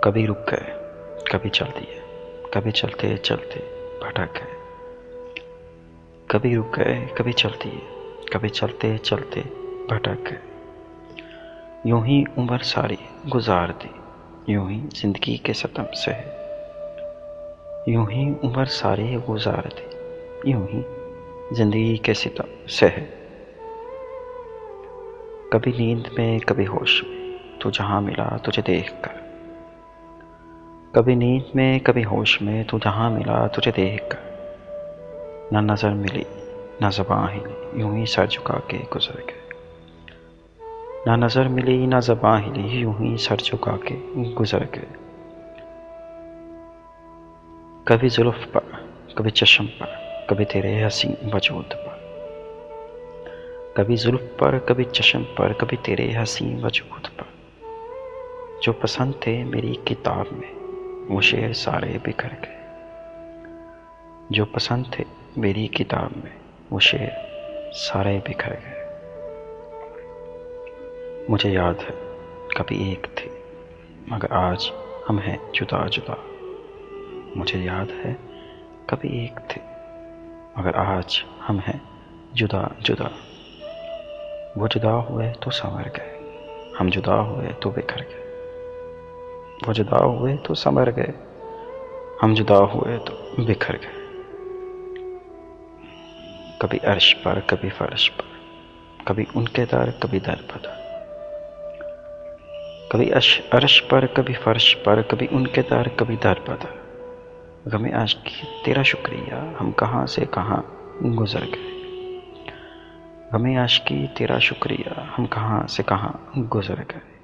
कभी रुक गए, कभी चल दिए, कभी चलते चलते भटक गए। कभी रुक गए, कभी चल दिए, कभी चलते चलते भटक गए। यूं ही उम्र सारी गुजार दी, यूं ही जिंदगी के सितम सहे। यूं ही उम्र सारी गुजार दी, यूं ही जिंदगी के सितम सहे। कभी नींद में, कभी होश में, तू जहां मिला तुझे देख कर। कभी नींद में, कभी होश में, तू जहां मिला तुझे देख कर। न नजर मिली, न ज़बां हिली, यूं ही सर झुका के गुजर गए। न नजर मिली, न ज़बां हिली, यूं ही सर झुका के गुजर गए। कभी जुल्फ पर, कभी चश्म पर, कभी तेरे हसीन वजूद पर। कभी जुल्फ पर, कभी चश्म पर, कभी तेरे हसीन वजूद पर। जो पसंद थे मेरी किताब में, वो शेर सारे बिखर गए। जो पसंद थे मेरी किताब में, वो शेर सारे बिखर गए। मुझे याद है कभी एक थे, मगर आज हम हैं जुदा जुदा। मुझे याद है कभी एक थे, मगर आज हम हैं जुदा जुदा। वो जुदा हुए तो संवर गए, हम जुदा हुए तो बिखर गए। वो जुदा हुए तो संवर गए, हम जुदा हुए तो बिखर गए। कभी अर्श पर, कभी फर्श पर, कभी उनके दर, कभी दर बदर। कभी अर्श पर, कभी फर्श पर, कभी उनके दर, कभी दर बदर। गमे आशिकी तेरा शुक्रिया, हम कहाँ से कहाँ गुजर गए। गमे आशिकी तेरा शुक्रिया, हम कहाँ से कहाँ गुजर गए।